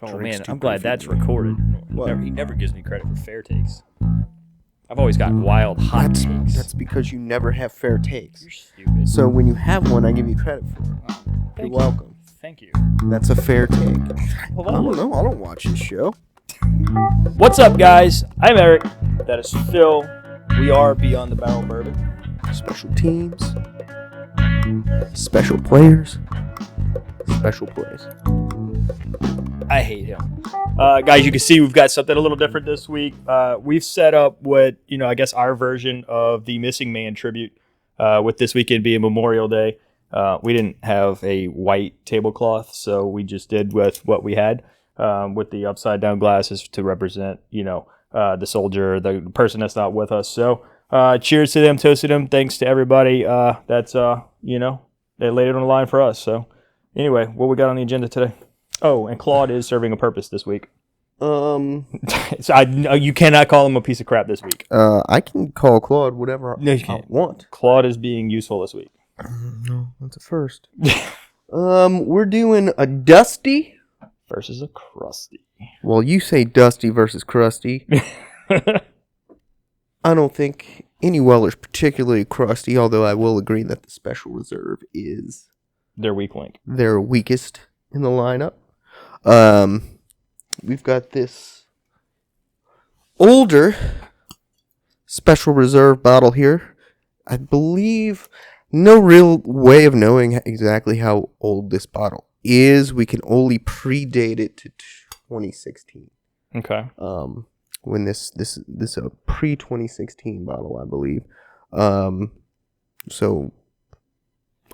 Oh man, I'm glad that's recorded. He never gives me credit for fair takes. I've always got wild hot takes. That's because you never have fair takes. You're stupid. So when you have one, I give you credit for it. You're welcome. Thank you. That's a fair take. Hold I on. don't know. I don't watch this show. What's up, guys? I'm Eric. That is Phil. We are Beyond the Barrel Bourbon. Special teams. Special players. Special plays. I hate him. Guys, you can see we've got something a little different this week. We've set up what, I guess our version of the Missing Man tribute, with this weekend being Memorial Day. We didn't have a white tablecloth, so we just did with what we had, with the upside down glasses to represent, the soldier, the person that's not with us. So, cheers to them, toast to them. Thanks to everybody. That's, they laid it on the line for us. So anyway, what we got on the agenda today? Oh, and Claude is serving a purpose this week. So you cannot call him a piece of crap this week. I can call Claude whatever I want. Claude is being useful this week. No, that's a first. We're doing a Dusty versus a Crusty. Well, you say Dusty versus Crusty. I don't think any Weller's particularly crusty, although I will agree that the Special Reserve is their weak link. Their weakest in the lineup. We've got this older Special Reserve bottle here. I believe no real way of knowing exactly how old this bottle is. We can only predate it to 2016. Okay. When this is a pre-2016 bottle, I believe. So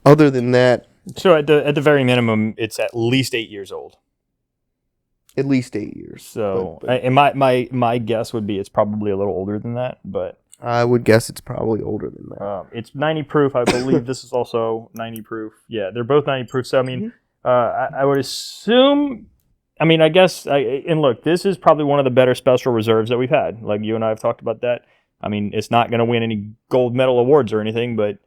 other than that, so at the very minimum, it's at least 8 years old. At least 8 years. So, and my guess would be it's probably a little older than that, but I would guess it's probably older than that. It's 90 proof. I believe this is also 90 proof. Yeah, they're both 90 proof. So I mean, I would assume. I mean, I guess. And look, this is probably one of the better Special Reserves that we've had. Like you and I have talked about that. I mean, it's not going to win any gold medal awards or anything, but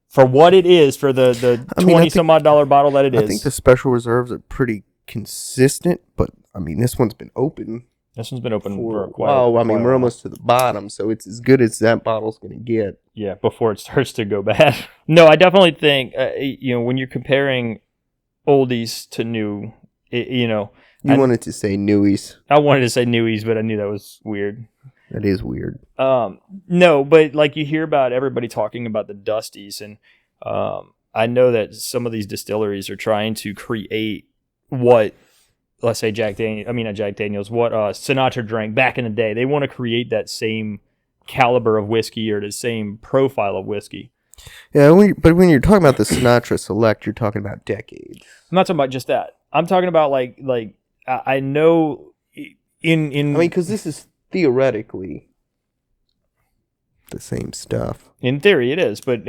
for what it is, for the $20-some-odd bottle that it is. I think the Special Reserves are pretty consistent, but I mean, this one's been open. This one's been open for quite a while. I mean, we're almost to the bottom, so it's as good as that bottle's going to get. Yeah, before it starts to go bad. No, I definitely think, when you're comparing oldies to new, You wanted to say newies. I wanted to say newies, but I knew that was weird. That is weird. No, but like you hear about everybody talking about the Dusties, and I know that some of these distilleries are trying to create what, let's say not Jack Daniels, what Sinatra drank back in the day. They want to create that same caliber of whiskey or the same profile of whiskey. Yeah, but when you're talking about the Sinatra Select, you're talking about decades. I'm not talking about just that. I'm talking about like I know in I mean, because this is theoretically the same stuff. In theory, it is, but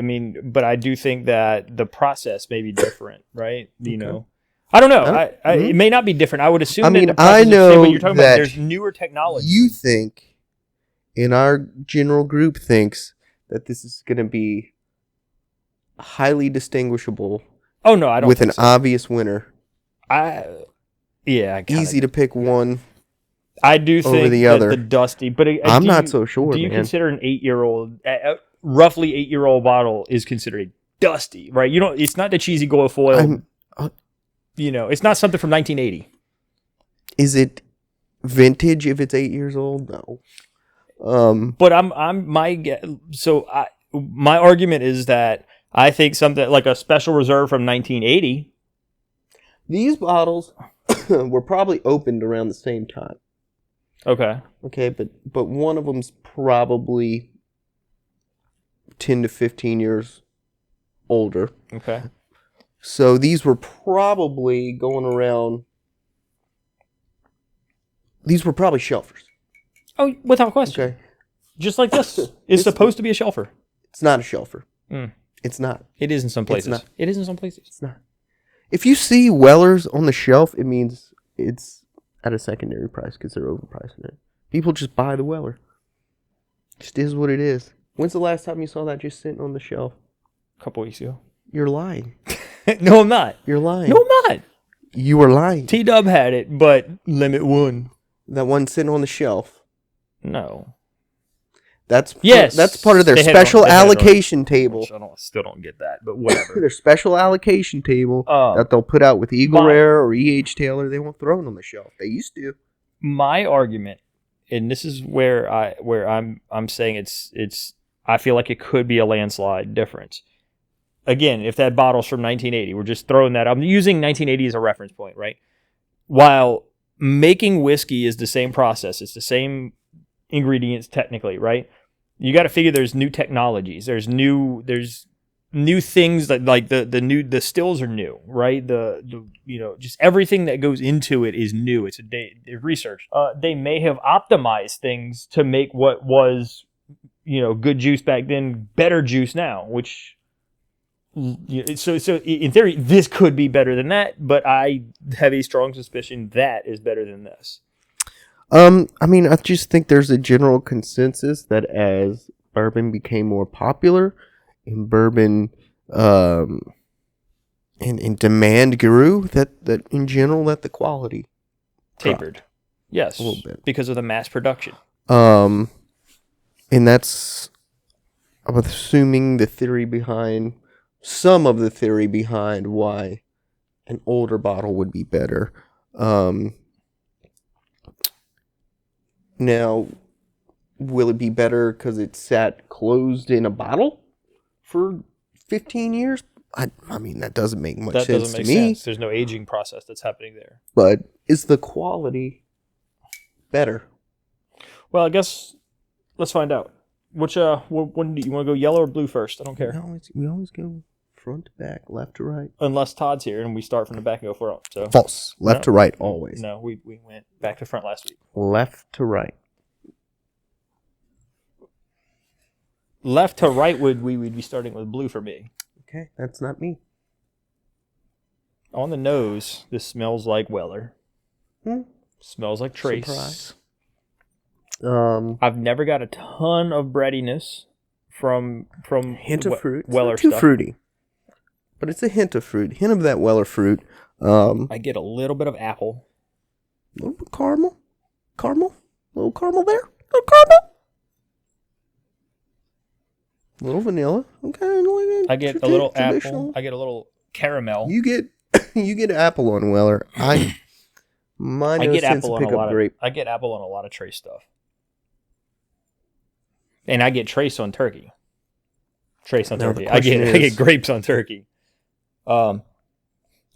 I do think that the process may be different, right? Okay. I don't know. It may not be different. I would assume. That the process is the same, but you're talking about there's newer technology. You think, in our general group, thinks that this is going to be highly distinguishable. Oh no, I don't. With an obvious winner. Easy to pick one. I do think the that other. The Dusty, but I'm not so sure. Do you consider an 8-year-old, roughly 8-year-old bottle is considered a Dusty, right? It's not the cheesy gold foil. It's not something from 1980. Is it vintage if it's 8 years old? No. But my argument is that I think something like a Special Reserve from 1980. These bottles were probably opened around the same time. Okay, but one of them's probably 10 to 15 years older. Okay. So these were probably going around. These were probably shelfers. Oh, without question. Okay. Just like this. It's supposed to be a shelfer. It's not a shelfer. It's not. It is in some places. It is in some places. It's not. If you see Weller's on the shelf, it means it's at a secondary price because they're overpricing it. People just buy the Weller. Just is what it is. When's the last time you saw that just sitting on the shelf? A couple weeks ago. You're lying. No, I'm not. You're lying. No, I'm not. You were lying. T-Dub had it, but limit one. That one sitting on the shelf. No. That's part of their They had special they had allocation table. Which still don't get that, but whatever. Their special allocation table that they'll put out with Eagle Rare or E.H. Taylor. They won't throw it on the shelf. They used to. My argument, and this is where I'm saying it's I feel like it could be a landslide difference. Again, if that bottle's from 1980, we're just throwing that. I'm using 1980 as a reference point, right? While making whiskey is the same process, it's the same ingredients technically, right? You got to figure there's new technologies, there's new things that like the stills are new, right? The just everything that goes into it is new. It's research. They may have optimized things to make what was good juice back then better juice now, which. So in theory, this could be better than that, but I have a strong suspicion that is better than this. I mean, I just think there's a general consensus that as bourbon became more popular, and bourbon and demand grew, that in general that the quality tapered. dropped. Yes, a little bit because of the mass production. And that's, I'm assuming, some of the theory behind why an older bottle would be better. Now, will it be better because it sat closed in a bottle for 15 years? I mean, that doesn't make much sense to me. Sense. There's no aging process that's happening there. But is the quality better? Well, I guess let's find out. Which when do you want to go yellow or blue first? I don't care. We always go front to back, left to right. Unless Todd's here and we start from the back and go front. So false. Left to right always. No, we went back to front last week. Left to right. Left to right we would be starting with blue for me. Okay, that's not me. On the nose, this smells like Weller. Smells like Trace. Surprise. I've never got a ton of breadiness from hint of fruit. Weller it's not too stuff. Fruity, but it's a hint of fruit. Hint of that Weller fruit. I get a little bit of apple. A little bit caramel, little caramel there, little caramel. A little vanilla. Okay. I get a little apple. I get a little caramel. You get apple on Weller. I get apple on I get apple on a lot of Trace stuff. And I get Trace on turkey. Turkey. I get grapes on turkey. I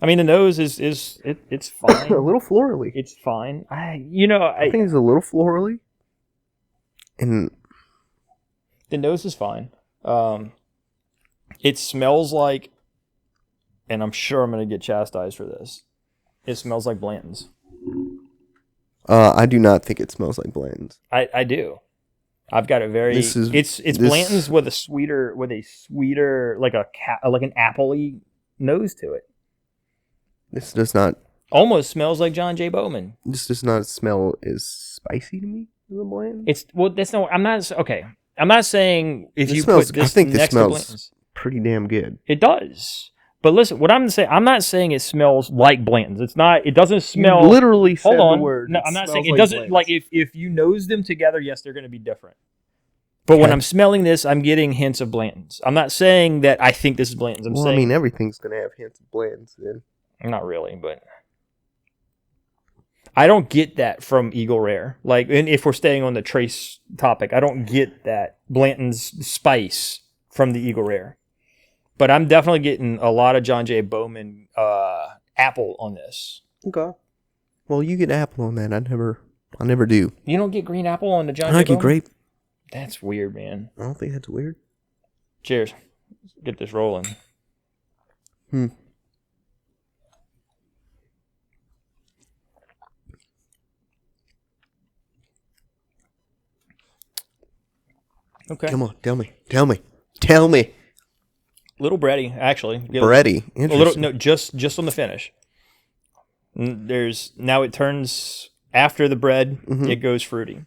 mean, the nose it's fine. A little florally. It's fine. I think it's a little florally. And the nose is fine. It smells like, and I'm sure I'm going to get chastised for this. It smells like Blanton's. I do not think it smells like Blanton's. I do. I've got a very. It's Blanton's with a sweeter like an appley nose to it. This does not. Almost smells like John J. Bowman. This does not smell as spicy to me as a Blanton's. That's no. I'm not okay. I'm not saying if you put this I think this next smells to Blanton's. Pretty damn good. It does. But listen, what I'm saying, I'm not saying it smells like Blanton's. It's not. It doesn't smell. You literally said hold on. The word. No, I'm not saying it doesn't. Like if you nose them together, yes, they're going to be different. But when I'm smelling this, I'm getting hints of Blanton's. I'm not saying that I think this is Blanton's. I'm saying. I mean, everything's going to have hints of Blanton's then. Not really, but I don't get that from Eagle Rare. Like, and if we're staying on the Trace topic, I don't get that Blanton's spice from the Eagle Rare. But I'm definitely getting a lot of John J. Bowman apple on this. Okay. Well, you get apple on that. I never do. You don't get green apple on the John J. I Bowman? get grape. That's weird, man. I don't think that's weird. Cheers. Let's get this rolling. Okay. Come on, tell me. Little bready, actually. Bready. Interesting. Just on the finish. Now it turns after the bread. It goes fruity.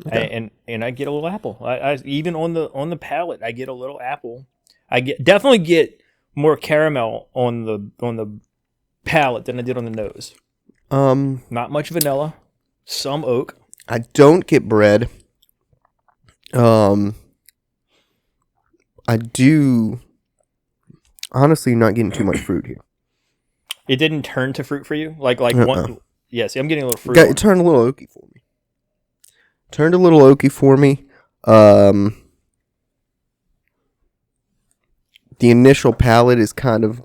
Okay. And I get a little apple. I even on the palate, I get a little apple. Definitely get more caramel on the palate than I did on the nose. Not much vanilla, some oak. I don't get bread. I do. Honestly, not getting too much fruit here. It didn't turn to fruit for you, like one. Yeah, see, I'm getting a little fruit. It turned a little oaky for me. The initial palate is kind of,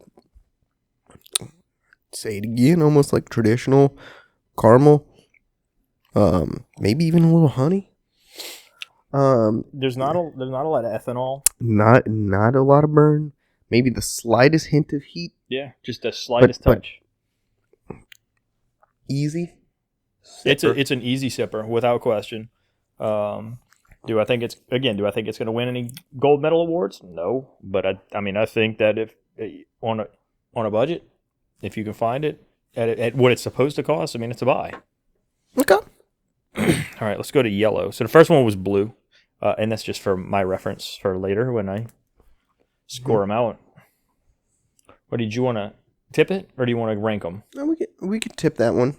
say it again, almost like traditional caramel. Maybe even a little honey. There's not a lot of ethanol. Not a lot of burn. Maybe the slightest hint of heat. Yeah, just the slightest touch. Easy. It's an easy sipper without question. Do I think it's going to win any gold medal awards? No, but I mean I think that if on a budget, if you can find it at what it's supposed to cost, I mean it's a buy. Okay. All right, let's go to yellow. So the first one was blue, and that's just for my reference for later when I score them out. What did you want to tip it, or do you want to rank them? No, we could tip that one.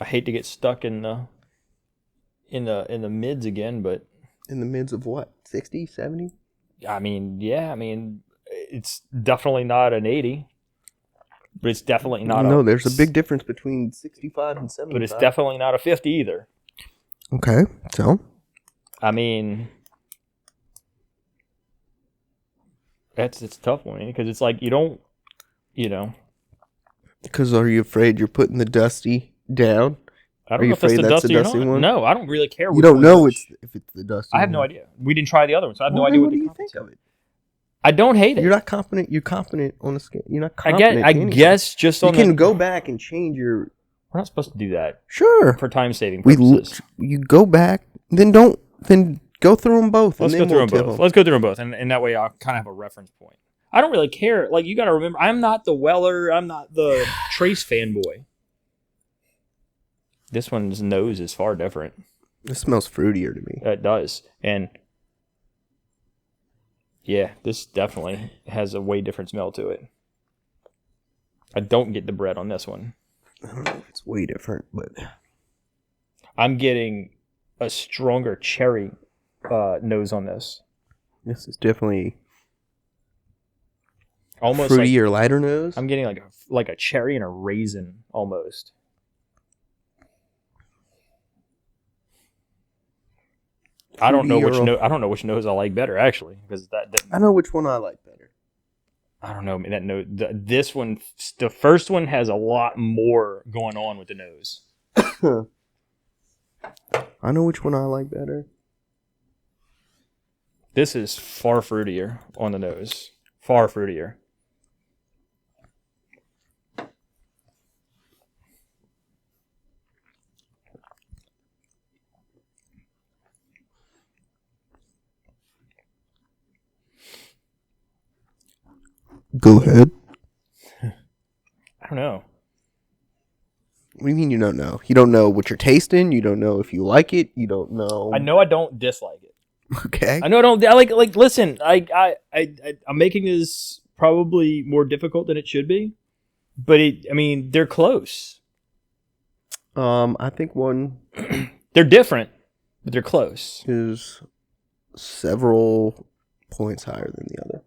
I hate to get stuck in the mids again, but in the mids of what? 60, 70? I mean, it's definitely not an 80. But it's definitely not there's a big difference between 65 and 75. But it's definitely not a 50 either. Okay, so? I mean, it's a tough one, because it's like you don't, Because are you afraid you're putting the dusty down? I don't know if that's the dusty or not. One? No, I don't really care. You don't know if it's the dusty I have no idea. We didn't try the other one, so I have no idea what do you think of it. I don't hate it. You're not confident. You're confident on the scale. You're not confident. I guess just on you can go back and change your. We're not supposed to do that. Sure. For time saving purposes. You go back, then go through them both. Let's go through them both, and that way I'll kind of have a reference point. I don't really care. Like, you got to remember, I'm not the Weller. I'm not the Trace fanboy. This one's nose is far different. It smells fruitier to me. It does, and. Yeah, this definitely has a way different smell to it. I don't get the bread on this one. I don't know if it's way different, but... I'm getting a stronger cherry nose on this. This is definitely almost fruitier, lighter nose. I'm getting like a cherry and a raisin almost. I don't know which nose I like better, actually, because I know which one I like better. I don't know that nose. This one, the first one, has a lot more going on with the nose. I know which one I like better. This is far fruitier on the nose. Far fruitier. Go ahead. I don't know. What do you mean you don't know? You don't know what you're tasting? You don't know if you like it? You don't know? I know I don't dislike it. Okay. I know I don't like. Listen, I'm making this probably more difficult than it should be, but they're close. I think one they're different, but they're close. Is several points higher than the other.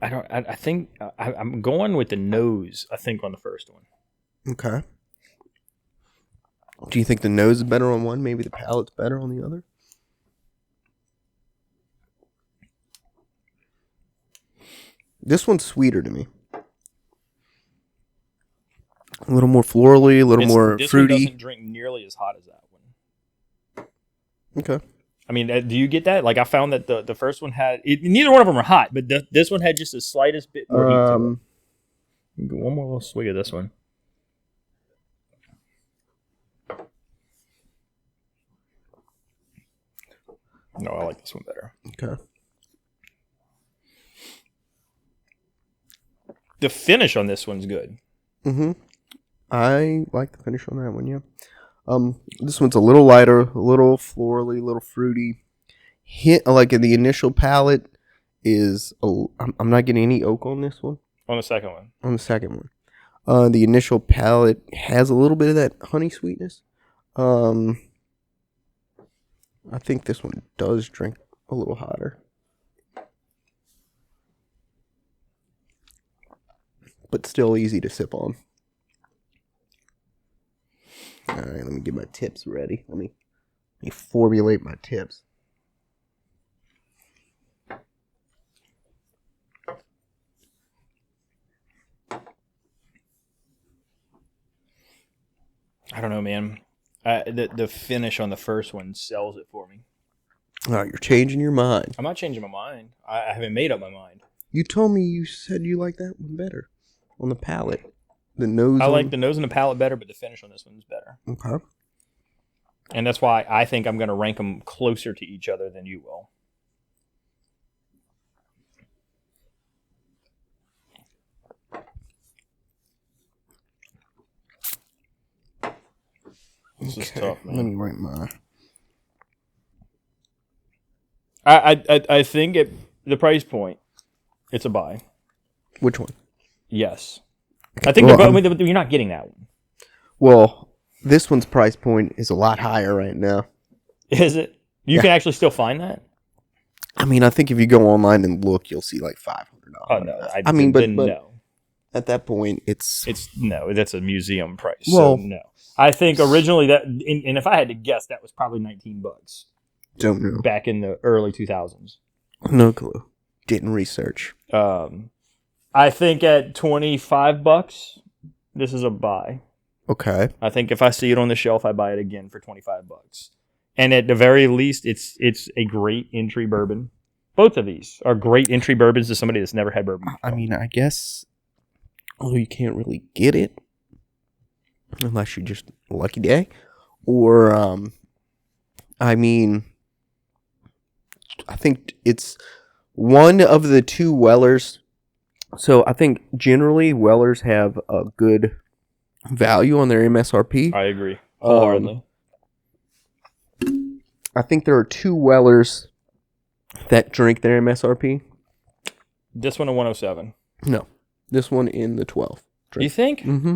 I think I'm going with the nose, I think, on the first one. Okay. Do you think the nose is better on one? Maybe the palate's better on the other? This one's sweeter to me. A little more florally, a little more this fruity. One doesn't drink nearly as hot as that one. Okay. I mean, do you get that? Like, I found that the first one had... neither one of them are hot, but this one had just the slightest bit more heat to it. Get one more little swig of this one. No, I like this one better. Okay. The finish on this one's good. Mm-hmm. I like the finish on that one, yeah. This one's a little lighter, a little florally, a little fruity. hint, like in the initial palate, I'm not getting any oak on this one. On the second one. On the second one. The initial palate has a little bit of that honey sweetness. I think this one does drink a little hotter. But still easy to sip on. All right, let me get my tips ready. Let me formulate my tips. I don't know, man. The finish on the first one sells it for me. All right, you're changing your mind. I'm not changing my mind. I haven't made up my mind. You told me you said you like that one better on the palate. The nose. I like the nose and the palate better, but the finish on this one's better. Okay. And that's why I think I'm going to rank them closer to each other than you will. This is tough, man. Let me write my. I think at the price point, it's a buy. Which one? Yes. I think you're not getting that one. Well, this one's price point is a lot higher right now. Is it? You can actually still find that? I mean, I think if you go online and look, you'll see like $500. Oh, no. I mean, but no. At that point, it's no, that's a museum price. Well, so no. I think originally that, and if I had to guess, that was probably $19. Don't know. Back in the early 2000s. No clue. Didn't research. I think at $25, this is a buy. Okay. I think if I see it on the shelf, I buy it again for $25. And at the very least, it's a great entry bourbon. Both of these are great entry bourbons to somebody that's never had bourbon before. I mean, I guess, although you can't really get it unless you're just a lucky day, or I mean, I think it's one of the two Wellers. So I think generally Wellers have a good value on their MSRP. I agree wholeheartedly. I think there are two Wellers that drink their MSRP. This one a 107. No, this one in the 12. Do you think? Mm-hmm.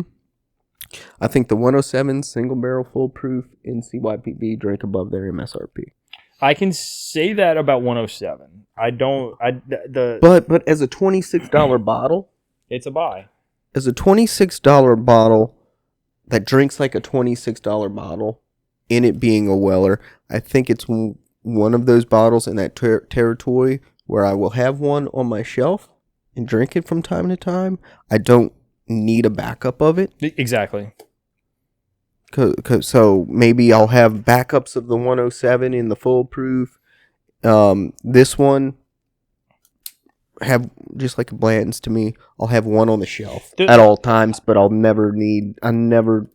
I think the 107 single barrel full proof in CYPB drink above their MSRP. I can say that about 107. I don't. But as a $26 bottle, it's a buy. As a $26 bottle that drinks like a $26 bottle, in it being a Weller, I think it's one of those bottles in that territory where I will have one on my shelf and drink it from time to time. I don't need a backup of it. Exactly. So maybe I'll have backups of the 107 in the full proof. This one have just like a Blanton's to me. I'll have one on the shelf at all times, but I never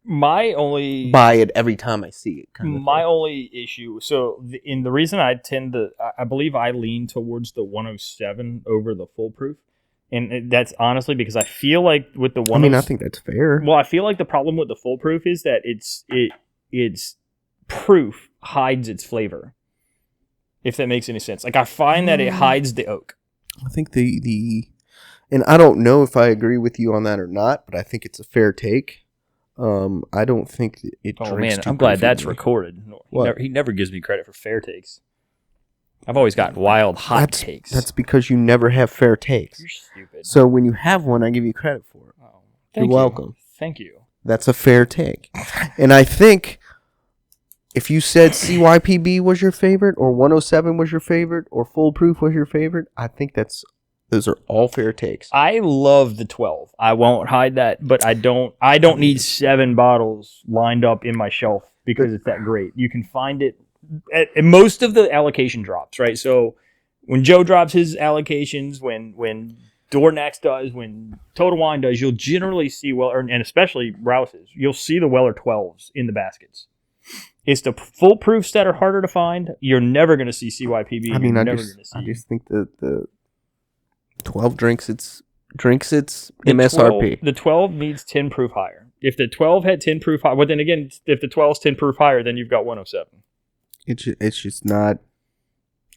buy it every time I see it. My only issue, the reason I I believe I lean towards the 107 over the full proof. And that's honestly because I feel like with the 107... I think that's fair. Well, I feel like the problem with the full proof is that its proof hides its flavor. If that makes any sense. Like, I find that it hides the oak. I think and I don't know if I agree with you on that or not, but I think it's a fair take. I don't think it drinks. Oh man, too I'm glad that's perfectly. recorded. He never gives me credit for fair takes. I've always got wild hot takes. That's because you never have fair takes. You're stupid. So when you have one, I give you credit for it. Oh, You're welcome. Thank you. That's a fair take. And I think if you said CYPB was your favorite, or 107 was your favorite, or Full Proof was your favorite, I think those are all fair takes. I love the 12. I won't hide that, but I don't need 7 bottles lined up in my shelf because it's that great. You can find it at most of the allocation drops, right? So when Joe drops his allocations, when Dornax does, when Total Wine does, you'll generally see and especially Rouse's, you'll see the Weller 12s in the baskets. It's the full proofs that are harder to find. You're never going to see CYPB. I just think that the 12 drinks its MSRP. The 12 needs 10 proof higher. If the 12 had 10 proof higher, well then again, if the 12's 10 proof higher, then you've got 107. It's just not.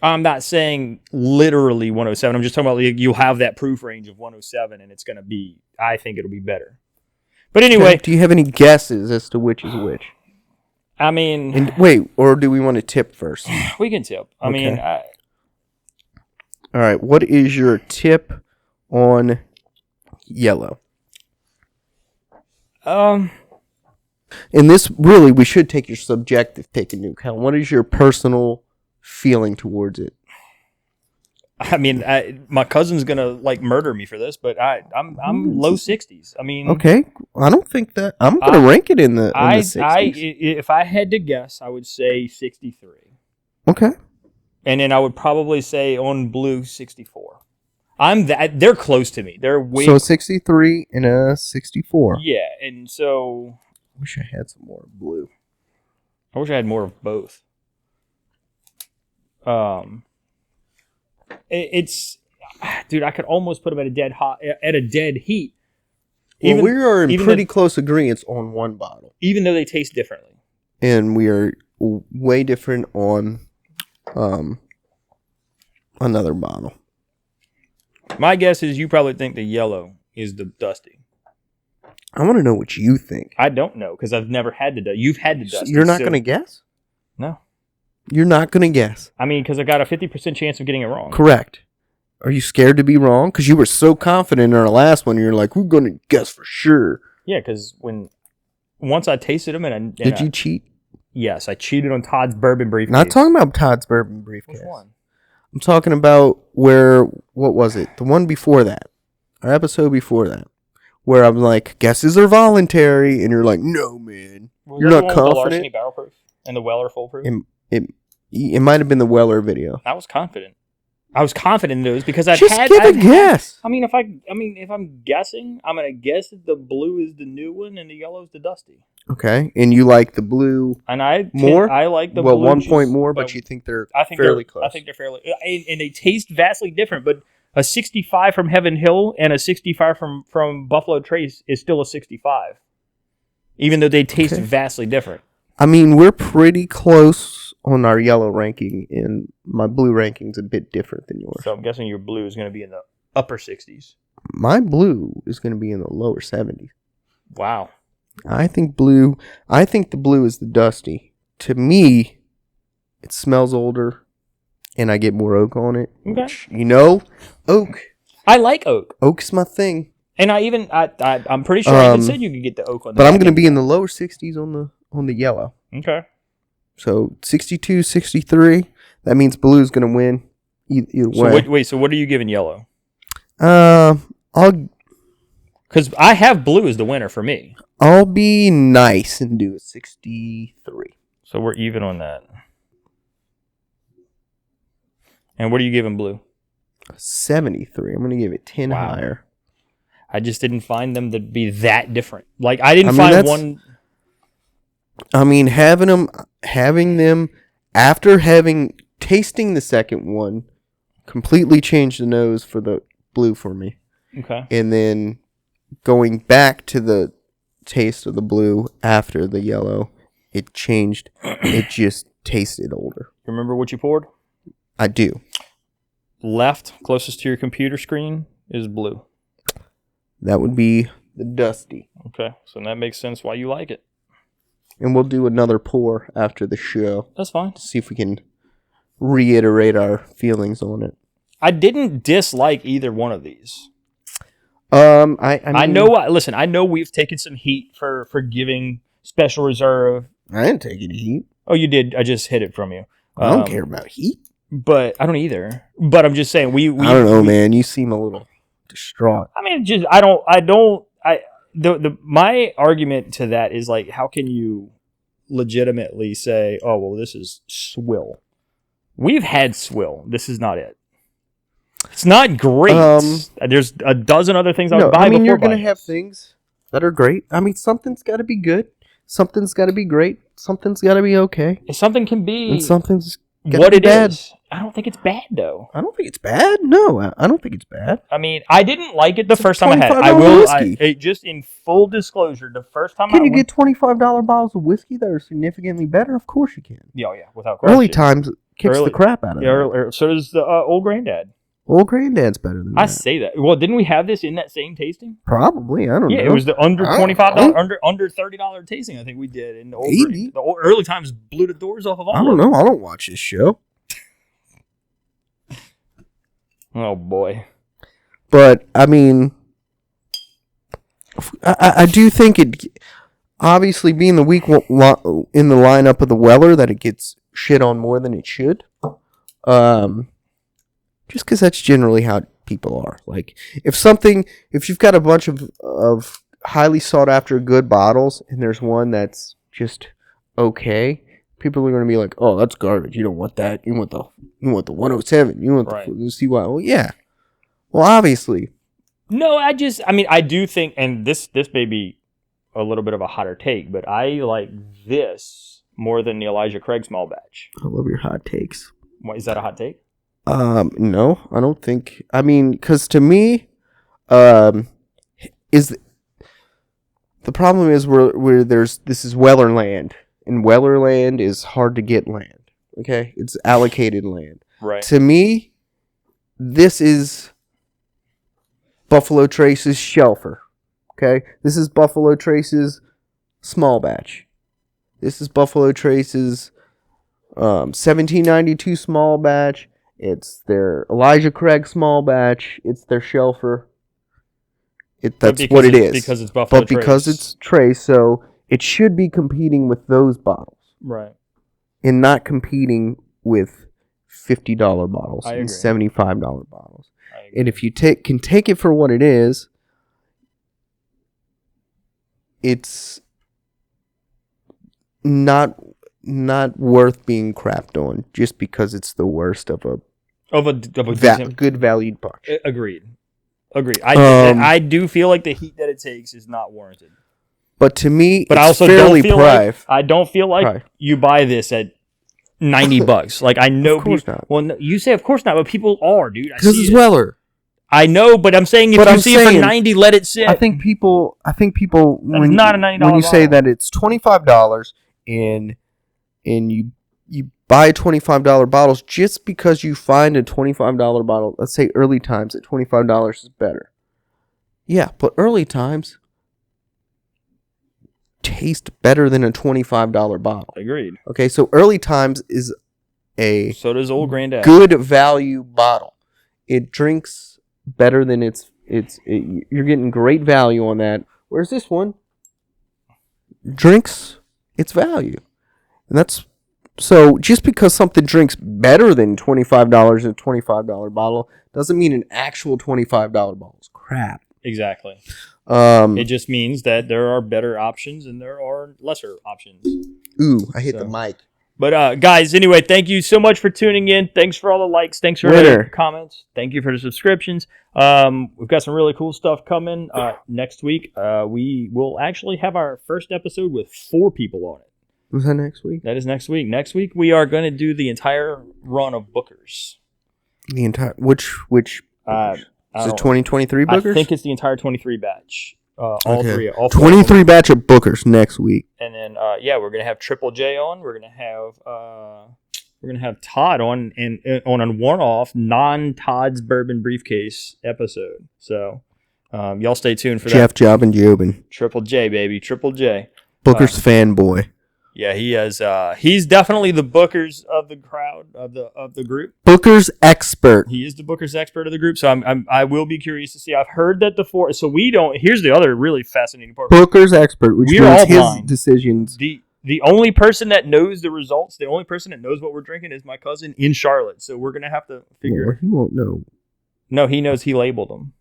I'm not saying literally 107. I'm just talking about you'll have that proof range of 107, and it's going to be, I think it'll be better. But anyway. Do you have any guesses as to which is which? I mean. And wait, or do we want to tip first? We can tip. I mean. All right, what is your tip on yellow? And this, really, we should take your subjective pick into account. What is your personal feeling towards it? I mean, my cousin's gonna murder me for this, but I'm low 60s. I mean, okay, I don't think that I'm gonna rank it in the 60s. If I had to guess, I would say 63. Okay, and then I would probably say on blue 64. They're close to me. They're way 63 and a 64. Yeah, and so I wish I had some more blue. I wish I had more of both. Dude, I could almost put them at a dead heat. Well, we are in pretty close agreement on one bottle, even though they taste differently, and we are way different on another bottle. My guess is you probably think the yellow is the dusty. I want to know what you think. I don't know because I've never had the dusty. You've had the dusty. You're not going to guess? No. You're not going to guess. I mean, because I got a 50% chance of getting it wrong. Correct. Are you scared to be wrong? Because you were so confident in our last one. You're like, we're going to guess for sure. Yeah, because once I tasted them Did you cheat? Yes, I cheated on Todd's Bourbon briefcase. Not talking about Todd's Bourbon briefcase. Which one? I'm talking about what was it? The one before that. Our episode before that. Where I'm like, guesses are voluntary. And you're like, no, man. You're not confident. The Larceny Barrel Proof and the Weller Full Proof? It might have been the Weller video. I was confident. I was confident in those because I've Just give a guess. If I'm guessing, I'm gonna guess that the blue is the new one and the yellow is the dusty. Okay, and you like the blue more? I like the blue. Well, 1 point more, but you think they're fairly close. I think they're fairly, and they taste vastly different. But a 65 from Heaven Hill and a 65 from Buffalo Trace is still a 65, even though they taste vastly different. I mean, we're pretty close on our yellow ranking, and my blue ranking's a bit different than yours. So I'm guessing your blue is going to be in the upper 60s. My blue is going to be in the lower 70s. Wow. I think the blue is the dusty. To me, it smells older, and I get more oak on it. Okay. Which, oak. I like oak. Oak's my thing. And I'm pretty sure I even said you could get the oak on. But I'm going to be in the lower 60s on the yellow. Okay. So 62, 63. That means blue is going to win either way. So what are you giving yellow? Because I have blue as the winner for me. I'll be nice and do a 63. So we're even on that. And what are you giving blue? 73. I'm going to give it 10 higher. I just didn't find them to be that different. Like I didn't find one. I mean, having them after tasting the second one completely changed the nose for the blue for me. Okay. And then going back to the taste of the blue after the yellow, it changed. It just tasted older. Remember what you poured? I do. Left, closest to your computer screen, is blue. That would be the dusty. Okay, so that makes sense why you like it. And we'll do another pour after the show. That's fine. See if we can reiterate our feelings on it. I didn't dislike either one of these. I know. Listen, I know we've taken some heat for giving Special Reserve. I didn't take any heat. Oh, you did. I just hid it from you. I don't care about heat. But I don't either. But I'm just saying we I don't know, man. You seem a little distraught. I mean, my argument to that is like, how can you legitimately say, oh, well, this is swill? We've had swill. This is not it. It's not great. There's a dozen other things I would buy. I mean, you're going to have things that are great. I mean, something's got to be good. Something's got to be great. Something's got to be okay. Something can be. And something's what it bad. Is. I don't think it's bad, though. I don't think it's bad. No, I don't think it's bad. I mean, I didn't like it the first time I had it. I will, just in full disclosure, the first time Can you get $25 bottles of whiskey that are significantly better? Of course you can. Yeah, without question. Early times kicks the crap out of it. So does the Old Granddad. Old Granddad's better than that. I say that. Well, didn't we have this in that same tasting? Probably. I don't know. Yeah, it was the under $25, under $30 tasting. I think we did in the old early times. Blew the doors off of all. I don't know. I don't watch this show. Oh boy. But I mean, I do think it. Obviously, being the weak in the lineup of the Weller, that it gets shit on more than it should. Just because that's generally how people are. Like, if you've got a bunch of highly sought after good bottles, and there's one that's just okay, people are going to be like, "Oh, that's garbage. You don't want that. You want the 107. You want the CY." Well, yeah. Well, obviously. No, I do think, and this may be a little bit of a hotter take, but I like this more than the Elijah Craig small batch. I love your hot takes. What, is that a hot take? No, I don't think. I mean, because to me, is the problem is where this is Weller land, and Weller land is hard to get land. Okay, it's allocated land. Right. To me, this is Buffalo Trace's Shelfer. Okay, this is Buffalo Trace's small batch. This is Buffalo Trace's 1792 small batch. It's their Elijah Craig small batch. It's their Shelfer. That's what it is. Because it's Buffalo Trace. But because it's Trace, so it should be competing with those bottles. Right. And not competing with $50 bottles and $75 bottles. And if you can take it for what it is, it's not worth being crapped on just because it's the worst of a good valued punch. Agreed. I do feel like the heat that it takes is not warranted. But to me, but it's I also fairly don't feel private. I don't feel like you buy this at $90. Like, I know of course people. Not. Well, no, you say of course not, but people are, dude. Because it's Weller. I know, but I'm saying if you see it for $90, let it sit. I think people when not a $90 when you say that it's $25 and you buy $25 bottles just because you find a $25 bottle, let's say early times at $25 is better. Yeah, but early times taste better than a $25 bottle. Agreed. Okay, so early times is so does Old Granddad. Good value bottle. It drinks better than you're getting great value on that. Whereas this one drinks its value. And that's so just because something drinks better than $25 in a $25 bottle doesn't mean an actual $25 bottle is crap. Exactly. It just means that there are better options and there are lesser options. Ooh, I hit the mic. But guys, anyway, thank you so much for tuning in. Thanks for all the likes. Thanks for the comments. Thank you for the subscriptions. We've got some really cool stuff coming next week. We will actually have our first episode with 4 people on it. Was that next week? That is next week. Next week we are going to do the entire run of Bookers. The entire which is it 2023 Bookers? I think it's the entire 23 batch. All 23 batch of Bookers next week. And then we're gonna have Triple J on. We're gonna have Todd on on a one-off non-Todd's Bourbon Briefcase episode. So y'all stay tuned for Jeff that. Job and Jobin. Triple J, baby. Triple J. Booker's fanboy. Yeah, he is. He's definitely the Bookers of the crowd of the group. Booker's expert. He is the Booker's expert of the group. So I will be curious to see. I've heard that so we don't. Here's the other really fascinating part. Booker's expert, which we're means all his blind. Decisions. The only person that knows the results, the only person that knows what we're drinking is my cousin in Charlotte. So we're gonna have to figure. Well, he won't know. No, he knows. He labeled them.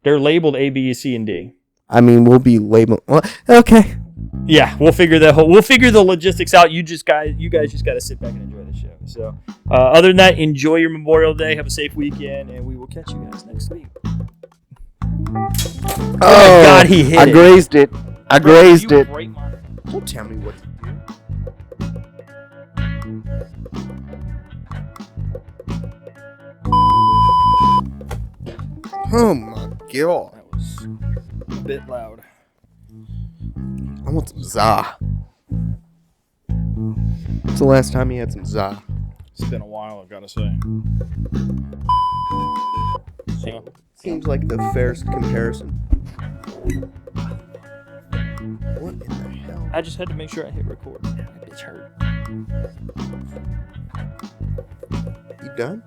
They're labeled A, B, C, and D. I mean, we'll be labeled. Well, okay. Yeah, we'll figure the logistics out. You guys just got to sit back and enjoy the show. So, other than that, enjoy your Memorial Day. Have a safe weekend, and we will catch you guys next week. Oh my God, he hit it. I grazed it. Break my... Don't tell me what to do. Oh my God. That was a bit loud. I want some za. When's the last time you had some za? It's been a while, I've got to say. Seems like the fairest comparison. What in the hell? I just had to make sure I hit record. That bitch hurt. You done?